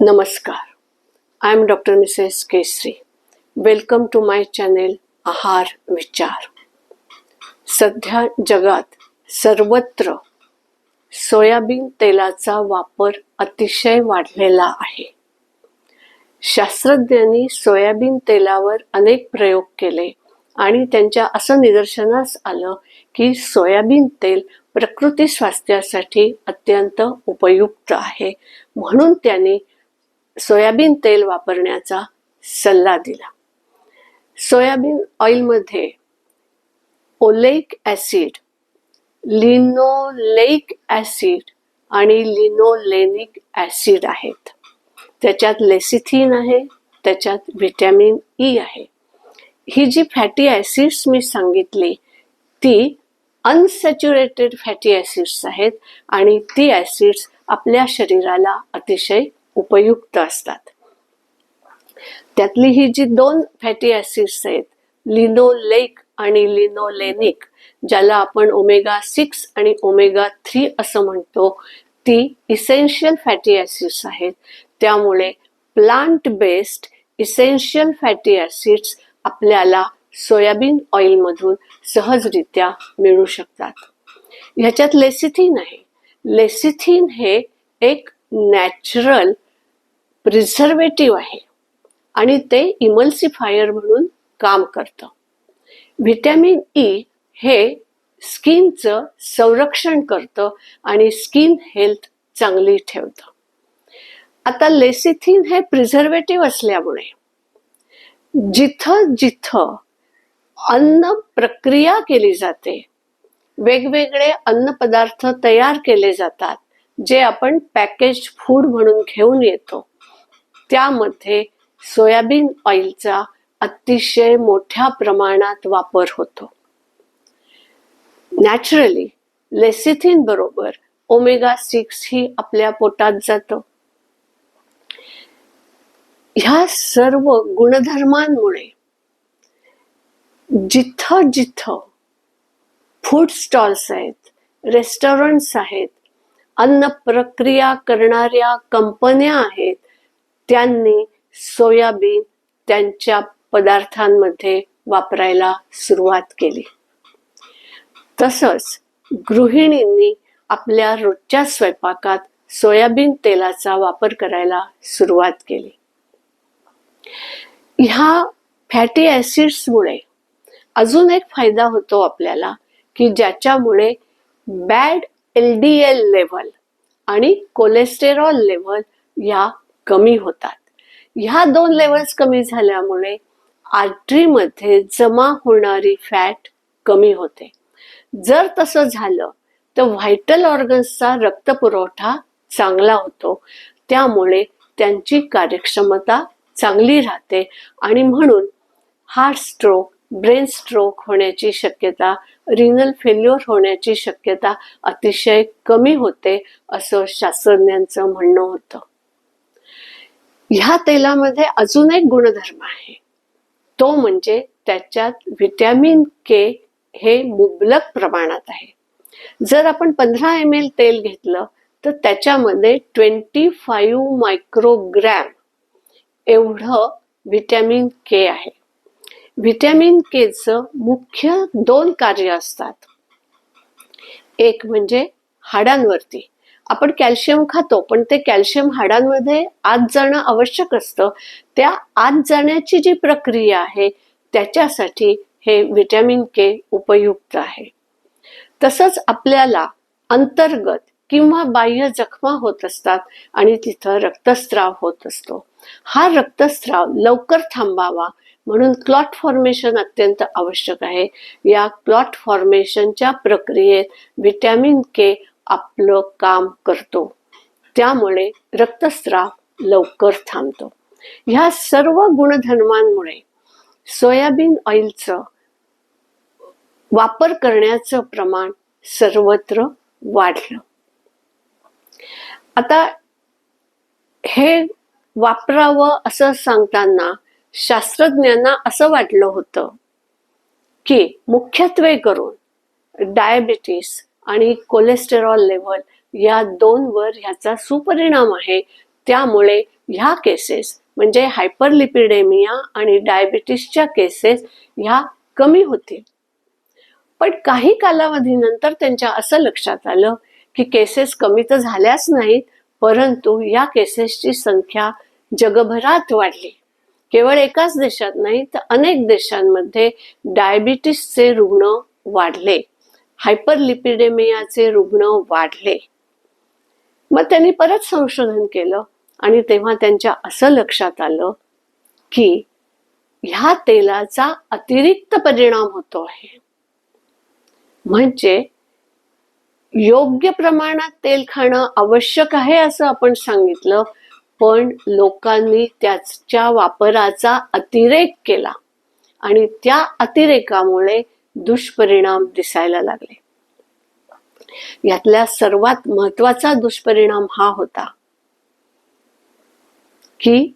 नमस्कार. I am Dr. Mrs. Kesri. Welcome to my channel आहार विचार. सध्या जगात सर्वत्र सोयाबीन तेलाचा वापर अतिशय वाढलेला आहे. शास्त्रज्ञांनी सोयाबीन तेलावर अनेक प्रयोग केले आणि त्यांच्या असं निदर्शनास आलं की सोयाबीन तेल प्रकृती स्वास्थ्यासाठी अत्यंत उपयुक्त आहे. म्हणून त्यांनी सोयाबीन तेल वापरण्याचा सल्ला दिला. सोयाबीन ऑइलमध्ये ओलेइक ॲसिड, लिनोलेइक ॲसिड आणि लिनोलेनिक ॲसिड आहेत. त्याच्यात लेसिथिन आहे, त्याच्यात व्हिटॅमिन ई आहे. ही जी फॅटी ॲसिड्स मी सांगितली ती अनसॅच्युरेटेड फॅटी ॲसिड्स आहेत आणि ती ॲसिड्स आपल्या शरीराला अतिशय उपयुक्त असतात. त्यातली ही जी दोन फॅटी ॲसिड्स आहेत, लिनोलेइक आणि लिनोलेनिक, ज्याला आपण ओमेगा 6 आणि ओमेगा 3 असं म्हणतो, ती इसेन्शियल फॅटी ॲसिड्स आहेत. त्यामुळे plant based essential fatty acids आपल्याला सोयाबीन ऑइलमधून सहजरित्या मिळू शकतात. ह्याच्यात लेसिथिन आहे. लेसिथिन हे एक नॅचरल प्रिझर्वेटिव्ह आहे आणि ते इमल्सिफायर म्हणून काम करतं. व्हिटॅमिन ई हे स्किनचं संरक्षण करतं आणि स्किन हेल्थ चांगली ठेवतं. आता लेसिथिन हे प्रिझर्वेटिव्ह असल्यामुळे जिथं जिथं अन्न प्रक्रिया केली जाते, वेगवेगळे अन्नपदार्थ तयार केले जातात जे आपण पॅकेज फूड म्हणून घेऊन येतो, त्यामध्ये सोयाबीन ऑइलचा अतिशय मोठ्या प्रमाणात वापर होतो. नॅचरली लेसिथिन बरोबर ओमेगा 6 ही आपल्या पोटात जातं. ह्या सर्व गुणधर्मांमुळे जिथं जिथं फूड स्टॉल्स आहेत, रेस्टॉरंट्स आहेत, अन्न प्रक्रिया करणाऱ्या कंपन्या आहेत, त्यांनी सोयाबीन त्यांच्या पदार्थांमध्ये वापरायला सुरुवात केली. तसंच गृहिणींनी आपल्या रोजच्या स्वयंपाकात सोयाबीन तेलाचा वापर करायला सुरुवात केली. ह्या फॅटी ॲसिड्समुळे अजून एक फायदा होतो आपल्याला की ज्याच्यामुळे बॅड LDL लेवल आणि कोलेस्टेरॉल लेवल ह्या कमी होतात. ह्या दोन लेवल्स कमी झाल्यामुळे आर्टरीमध्ये जमा होणारी फॅट कमी होते. जर तसं झालं तर व्हायटल ऑर्गन्सचा रक्तपुरवठा चांगला होतो, त्यामुळे त्यांची कार्यक्षमता चांगली राहते आणि म्हणून हार्ट स्ट्रोक, ब्रेन स्ट्रोक होण्याची शक्यता, रिनल फेल्युअर होण्याची शक्यता अतिशय कमी होते असं शास्त्रज्ञांचं म्हणणं होतं. ह्या तेलामध्ये अजून एक गुणधर्म आहे, तो म्हणजे त्याच्यात व्हिटॅमिन के हे मुबलक प्रमाणात आहे. जर आपण 15 ml तेल घेतलं तर त्याच्यामध्ये 25 मायक्रोग्रॅम एवढं व्हिटॅमिन के आहे. व्हिटॅमिन केचं मुख्य दोन कार्य असतात. एक म्हणजे हाडांवरती. आपण कॅल्शियम खातो, पण ते कॅल्शियम हाडांमध्ये आत जाणं आवश्यक असतं. त्या आत जाण्याची जी प्रक्रिया आहे त्याच्यासाठी हे व्हिटॅमिन के उपयुक्त आहे. तसंच आपल्याला अंतर्गत किंवा बाह्य जखमा होत असतात आणि तिथं रक्तस्राव होत असतो. हा रक्तस्राव लवकर थांबावा म्हणून क्लॉट फॉर्मेशन अत्यंत आवश्यक आहे. या क्लॉट फॉर्मेशनच्या प्रक्रियेत व्हिटॅमिन के आपलं काम करतो, त्यामुळे रक्तस्राव लवकर थांबतो. ह्या सर्व गुणधर्मांमुळे सोयाबीन ऑइलचं वापर करण्याचं प्रमाण सर्वत्र वाढलं. आता हे वापरावं असं सांगताना शास्त्रज्ञांना असं वाटलं होतं की मुख्यत्वे करून डायबिटीस आणि कोलेस्टेरॉल लेवल या दोनवर ह्याचा सुपरिणाम आहे, त्यामुळे ह्या केसेस म्हणजे हायपरलिपिडेमिया आणि डायबिटीसच्या केसेस ह्या कमी होतील. पण काही कालावधीनंतर त्यांच्या असं लक्षात आलं की केसेस कमी तर झाल्याच नाहीत, परंतु या केसेसची संख्या जगभरात वाढली. केवळ एकाच देशात नाही तर अनेक देशांमध्ये डायबिटीसचे रुग्ण वाढले, हायपरलिपिडेमियाचे रुग्ण वाढले. मग त्यांनी परत संशोधन केलं आणि तेव्हा त्यांच्या असं लक्षात आलं की ह्या तेलाचा अतिरिक्त परिणाम होतो आहे. म्हणजे योग्य प्रमाणात तेल खाणं आवश्यक आहे असं आपण सांगितलं, पण लोकांनी त्याच्या वापराचा अतिरेक केला आणि त्या अतिरेकामुळे दुष्परिणाम दिसायला लागले. यातल्या सर्वात महत्वाचा दुष्परिणाम हा होता की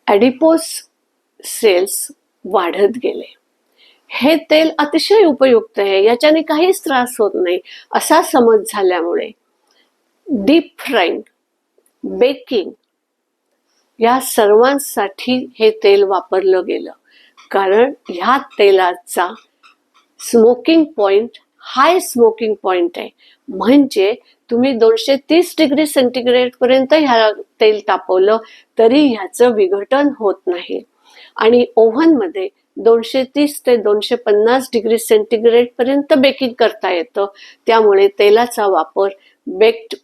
ॲडिपोस सेल्स वाढत गेले. हे तेल अतिशय उपयुक्त आहे, याच्याने काहीच त्रास होत नाही असा समज झाल्यामुळे डीप फ्राईंग, बेकिंग या सर्वांसाठी हे तेल वापरलं गेलं, कारण ह्या तेलाचा स्मोकिंग पॉइंट हाय स्मोकिंग पॉइंट आहे. म्हणजे तुम्ही 230 डिग्री सेंटीग्रेड पर्यंत ह्या तेल तापवलं तरी ह्याचं विघटन होत नाही आणि ओव्हनमध्ये 230 ते 250 डिग्री सेंटीग्रेड पर्यंत बेकिंग करता येतं. त्यामुळे तेलाचा वापर बेक्ड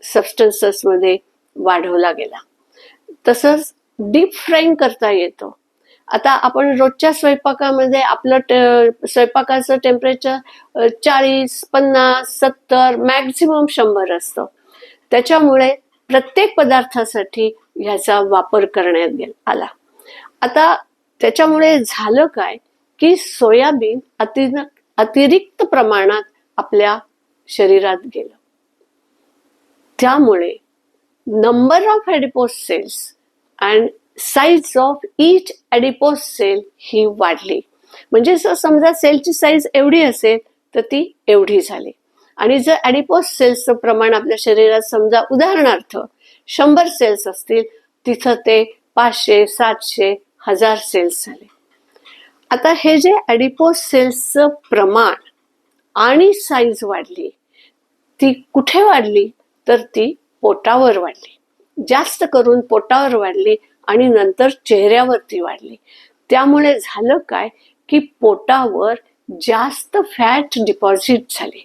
सबस्टन्सेस मध्ये वाढवला गेला. तसंच डीप फ्राईंग करता येतं. आता आपण रोजच्या स्वयंपाकामध्ये आपलं स्वयंपाकाचं टेम्परेचर 40, 50, 70 मॅक्झिमम 100 असतं. त्याच्यामुळे प्रत्येक पदार्थासाठी ह्याचा वापर करण्यात आला. आता त्याच्यामुळे झालं काय की सोयाबीन अतिरिक्त प्रमाणात आपल्या शरीरात गेलं. त्यामुळे number of adipose cells and size of each adipose cell ही वाढली. म्हणजे जर समजा सेलची साईज एवढी असेल तर ती एवढी झाली आणि जर ॲडिपोस सेल्सचं प्रमाण आपल्या शरीरात समजा उदाहरणार्थ 100 सेल्स असतील, तिथं ते 500, 700, 1000 सेल्स झाले. आता हे जे ॲडिपोस सेल्सचं प्रमाण आणि साईज वाढली, ती कुठे वाढली तर ती पोटावर वाढली. जास्त करून पोटावर वाढली आणि नंतर चेहऱ्यावरती वाढली. त्यामुळे झालं काय की पोटावर जास्त फॅट डिपॉझिट झाले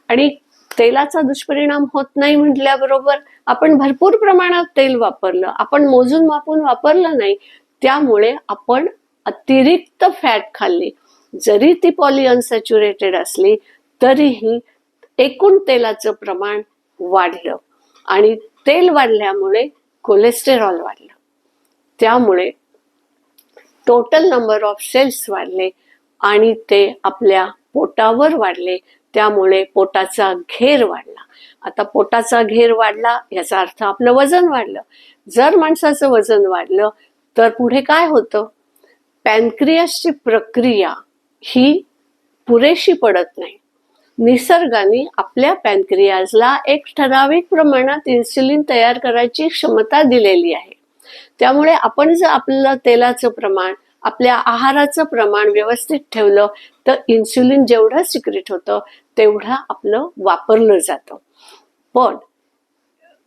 आणि तेलाचा दुष्परिणाम होत नाही म्हटल्याबरोबर आपण भरपूर प्रमाणात तेल वापरलं, आपण मोजून मापून वापरलं नाही, त्यामुळे आपण अतिरिक्त फॅट खाल्ली. जरी ती पॉलीअनसॅच्युरेटेड असली तरीही एकूण तेलाचं प्रमाण वाढलं आणि तेल वाढल्यामुळे कोलेस्टेरॉल वाढलं. त्यामुळे टोटल नंबर ऑफ सेल्स वाढले आणि ते आपल्या पोटावर वाढले. त्यामुळे पोटाचा घेर वाढला. आता पोटाचा घेर वाढला याचा अर्थ आपलं वजन वाढलं. जर माणसाचं वजन वाढलं तर पुढे काय होतं, पॅनक्रियासची प्रक्रिया ही पुरेशी पडत नाही. निसर्गाने आपल्या पॅनक्रियाजला एक ठराविक प्रमाणात इन्सुलिन तयार करायची क्षमता दिलेली आहे. त्यामुळे आपण जर आपलं तेलाचं प्रमाण, आपल्या आहाराचं प्रमाण व्यवस्थित ठेवलं तर इन्सुलिन जेवढं सिक्रेट होतं तेवढं आपलं वापरलं जातं. पण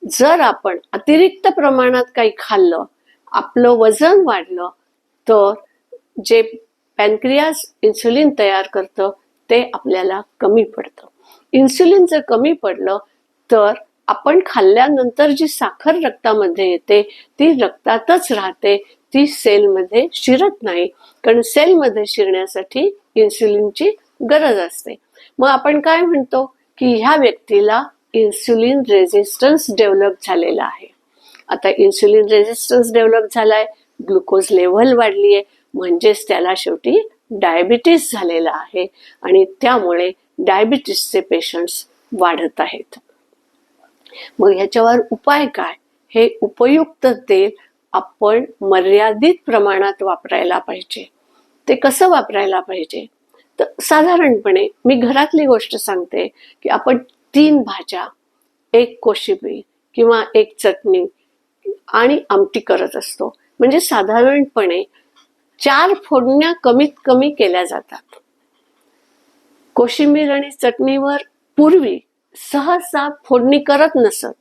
जर आपण अतिरिक्त प्रमाणात काही खाल्लं, आपलं वजन वाढलं, तर जे पॅनक्रियास इन्सुलिन तयार करतं ते आपल्याला कमी पडतं. इन्सुलिन जर कमी पडलं तर आपण खाल्ल्यानंतर जी साखर रक्तामध्ये येते ती रक्तातच राहते, ती सेलमध्ये शिरत नाही, कारण सेलमध्ये शिरण्यासाठी इन्सुलिनची गरज असते. मग आपण काय म्हणतो की ह्या व्यक्तीला इन्सुलिन रेझिस्टन्स डेव्हलप झालेला आहे. आता इन्सुलिन रेझिस्टन्स डेव्हलप झालाय, ग्लुकोज लेव्हल वाढली आहे, म्हणजेच त्याला शेवटी डायबिटीस झालेला आहे आणि त्यामुळे डायबिटीसचे पेशंट्स वाढत आहेत. मग ह्याच्यावर उपाय काय? हे उपयुक्त तेल आपण मर्यादित प्रमाणात वापरायला पाहिजे. ते कसं वापरायला पाहिजे तर साधारणपणे मी घरातली गोष्ट सांगते की आपण 3 भाज्या, 1 कोशिंबीर किंवा एक चटणी आणि आमटी करत असतो. म्हणजे साधारणपणे 4 फोडण्या कमीत कमी केल्या जातात. कोशिंबीर आणि चटणीवर पूर्वी सहसा फोडणी करत नसत,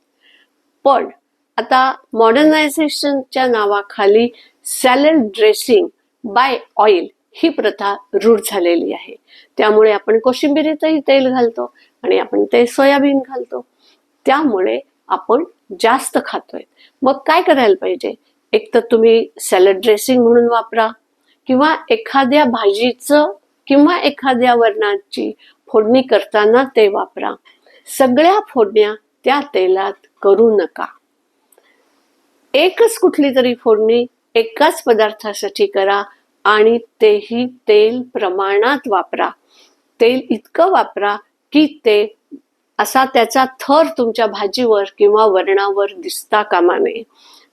पण आता मॉडर्नायझेशनच्या नावाखाली सॅलड ड्रेसिंग बाय ऑइल ही प्रथा रूढ झालेली आहे. त्यामुळे आपण कोशिंबिरीतही तेल घालतो आणि आपण ते सोयाबीन घालतो, त्यामुळे आपण जास्त खातोय. मग काय करायला पाहिजे? एक तर तुम्ही सॅलड ड्रेसिंग म्हणून वापरा, किंवा एखाद्या भाजीचं किंवा एखाद्या वरणाची फोडणी करताना ते वापरा. सगळ्या फोडण्या त्या तेलात करू नका. एकच कुठली तरी फोडणी एकाच पदार्थासाठी करा आणि तेही तेल प्रमाणात वापरा. तेल इतकं वापरा की ते असा त्याचा थर तुमच्या भाजीवर किंवा वरणावर दिसता कामा नये.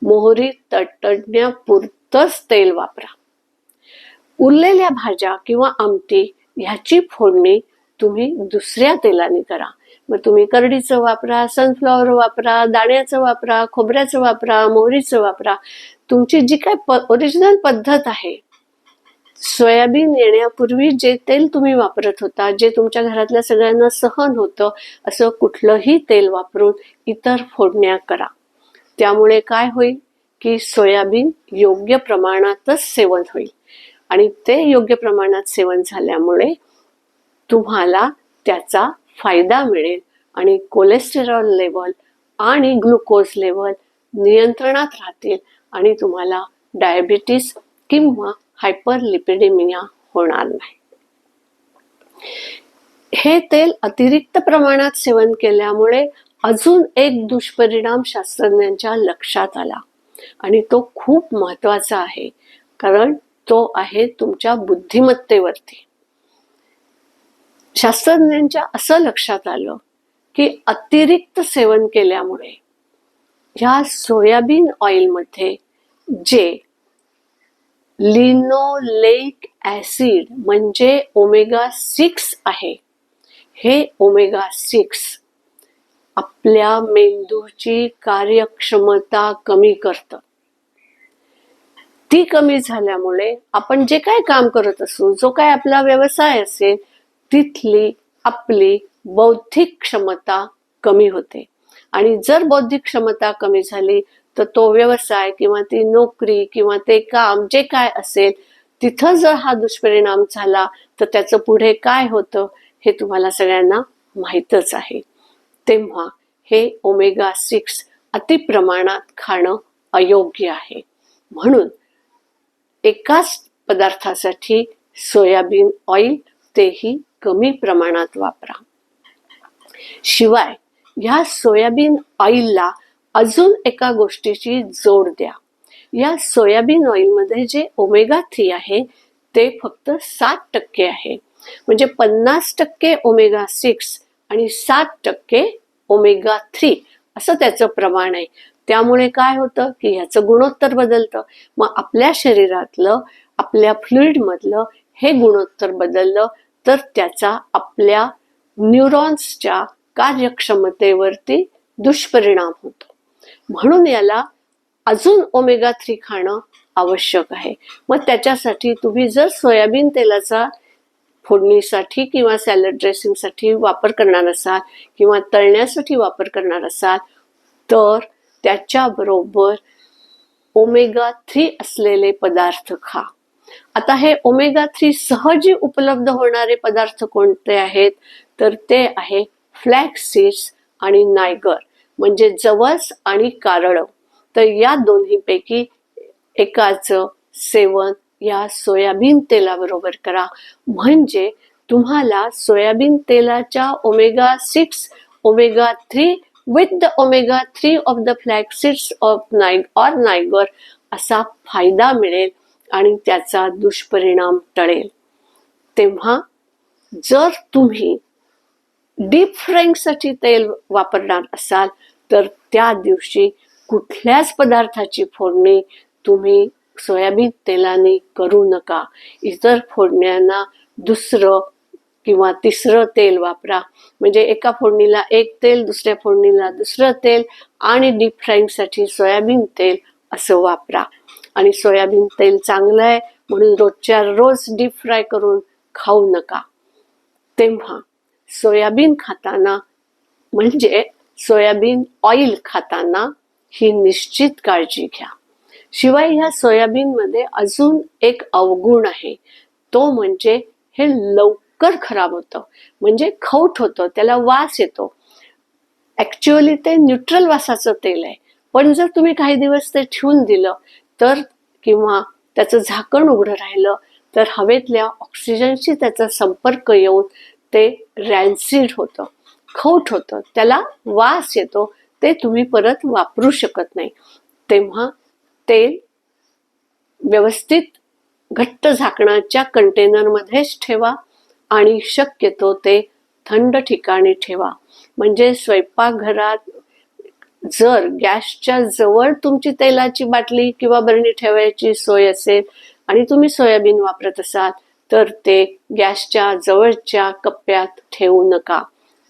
मोहरी तडतडण्यापुरतंच तेल वापरा. उरलेल्या भाज्या किंवा आमटी ह्याची फोडणी तुम्ही दुसऱ्या तेलाने करा. मग तुम्ही करडीचं वापरा, सनफ्लॉवर वापरा, दाण्याचं वापरा, खोबऱ्याचं वापरा, मोहरीचं वापरा. तुमची जी काय ओरिजिनल पद्धत आहे, सोयाबीन येण्यापूर्वी जे तेल तुम्ही वापरत होता, जे तुमच्या घरातल्या सगळ्यांना सहन होतं, असं कुठलंही तेल वापरून इतर फोडण्या करा. त्यामुळे काय होईल की सोयाबीन योग्य प्रमाणातच सेवन होईल आणि ते योग्य प्रमाणात सेवन झाल्यामुळे तुम्हाला त्याचा फायदा मिळेल आणि कोलेस्टेरॉल लेवल आणि ग्लुकोज लेवल नियंत्रणात राहतील आणि तुम्हाला डायबिटीस किंवा हायपरलिपिडेमिया होणार नाही. हे तेल अतिरिक्त प्रमाणात सेवन केल्यामुळे अजून एक दुष्परिणाम शास्त्रज्ञांच्या लक्षात आला आणि तो खूप महत्वाचा आहे, कारण तो आहे तुमच्या बुद्धिमत्तेवरती. शास्त्रज्ञांच्या असं लक्षात आलं की अतिरिक्त सेवन केल्यामुळे ह्या सोयाबीन ऑइलमध्ये जे लिनोलेइक ऍसिड म्हणजे ओमेगा 6 आहे, हे ओमेगा 6 आपल्या मेंदूची कार्यक्षमता कमी करतं. ती कमी झाल्यामुळे आपण जे काय काम करत असू, जो काय आपला व्यवसाय असेल, तिथली आपली बौद्धिक क्षमता कमी होते. आणि जर बौद्धिक क्षमता कमी झाली तर तो व्यवसाय किंवा ती नोकरी किंवा ते काम जे काय असेल, तिथं जर हा दुष्परिणाम झाला तर त्याचं पुढे काय होतं हे तुम्हाला सगळ्यांना माहीतच आहे. तेव्हा हे ओमेगा 6 अतिप्रमाणात खाणं अयोग्य आहे. म्हणून एकाच पदार्थासाठी सोयाबीन ऑइल तेही कमी प्रमाणात वापरा. शिवाय ह्या सोयाबीन ऑइलला अजून एका गोष्टीची जोड द्या. या सोयाबीन ऑइलमध्ये जे ओमेगा 3 आहे ते फक्त 7% आहे. म्हणजे 50% ओमेगा 6 आणि 7% ओमेगा 3 असं त्याचं प्रमाण आहे. त्यामुळे काय होतं की ह्याचं गुणोत्तर बदलतं. मग आपल्या शरीरातलं, आपल्या फ्लुइड मधलं हे गुणोत्तर बदललं तर त्याचा आपल्या न्यूरॉन्सच्या कार्यक्षमतेवरती दुष्परिणाम होतो. म्हणून याला अजून ओमेगा 3 खाणं आवश्यक आहे. मग त्याच्यासाठी तुम्ही जर सोयाबीन तेलाचा फोडणीसाठी किंवा सॅलड ड्रेसिंगसाठी वापर करणार असाल किंवा तळण्यासाठी वापर करणार असाल तर त्याच्याबरोबर ओमेगा 3 असलेले पदार्थ खा. आता हे ओमेगा 3 सहजी उपलब्ध होणारे पदार्थ कोणते आहेत तर ते आहे फ्लॅक्स सीड्स आणि नायगर म्हणजे जवस आणि कारळं. तर या दोन्हीपैकी एकाचं सेवन या सोयाबीन तेलाबरोबर करा. म्हणजे तुम्हाला सोयाबीन तेलाच्या omega 6, omega 3 with the omega 3 of the flax seeds of नायगर असा फायदा मिळेल आणि त्याचा दुष्परिणाम टळेल. तेव्हा जर तुम्ही डीप फ्राईंगसाठी तेल वापरणार असाल तर त्या दिवशी कुठल्याच पदार्थाची फोडणी तुम्ही सोयाबीन तेलाने करू नका. इतर फोडण्यांना दुसरं किंवा तिसरं तेल वापरा. म्हणजे एका फोडणीला एक तेल, दुसऱ्या फोडणीला दुसरं तेल आणि डीप फ्राईंगसाठी सोयाबीन तेल असं वापरा. आणि सोयाबीन तेल चांगलं आहे म्हणून रोजच्या रोज डीप फ्राय करून खाऊ नका. तेव्हा सोयाबीन खाताना म्हणजे सोयाबीन ऑइल खाताना ही निश्चित काळजी घ्या. शिवाय ह्या सोयाबीनमध्ये अजून एक अवगुण आहे, तो म्हणजे हे लवकर खराब होतं, म्हणजे खौट होतं, त्याला वास येतो. ऍक्च्युअली ते न्यूट्रल वासाचं तेल आहे, पण जर तुम्ही काही दिवस ते ठेवून दिलं तर किंवा त्याचं झाकण उघडं राहिलं तर हवेतल्या ऑक्सिजनशी त्याचा संपर्क येऊन ते रॅन्सिड होतं, खौट होतं, त्याला वास येतो, ते तुम्ही परत वापरू शकत नाही. तेव्हा तेल व्यवस्थित घट्ट झाकणाच्या कंटेनरमध्येच ठेवा आणि शक्यतो ते थंड ठिकाणी ठेवा. म्हणजे स्वयंपाकघरात जर गॅसच्या जवळ तुमची तेलाची बाटली किंवा बरणी ठेवायची सोय असेल आणि तुम्ही सोयाबीन वापरत असाल तर ते गॅसच्या जवळच्या कप्प्यात ठेवू नका.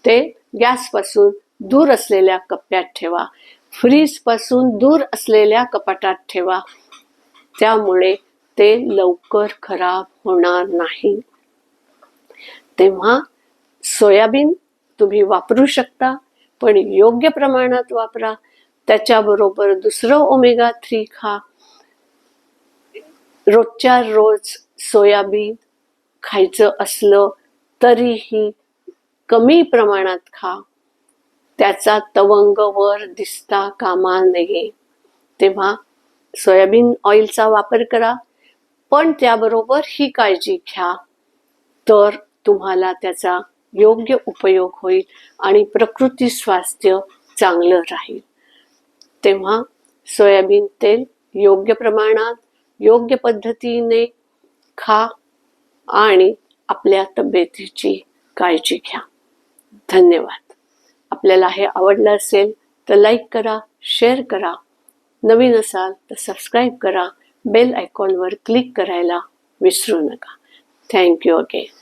ते गॅसपासून दूर असलेल्या कप्प्यात ठेवा. फ्रीजपासून दूर असलेल्या कपाटात ठेवा. त्यामुळे ते लवकर खराब होणार नाही. तेव्हा सोयाबीन तुम्ही वापरू शकता, पण योग्य प्रमाणात वापरा. त्याच्याबरोबर दुसरं ओमेगा 3 खा. रोजच्या रोज सोयाबीन खायचं असलं तरीही कमी प्रमाणात खा. त्याचा तवंग वर दिसता कामा नये. तेव्हा सोयाबीन ऑइलचा वापर करा, पण त्याबरोबर ही काळजी घ्या तर तुम्हाला त्याचा योग्य उपयोग होईल आणि प्रकृती स्वास्थ्य चांगलं राहील. तेव्हा सोयाबीन तेल योग्य प्रमाणात योग्य पद्धतीने खा आणि आपल्या तब्येतीची काळजी घ्या. धन्यवाद. आपल्याला हे आवडलं असेल तर लाईक करा, शेअर करा. नवीन असाल तर सबस्क्राईब करा. बेल आयकॉनवर क्लिक करायला विसरू नका. Thank you again.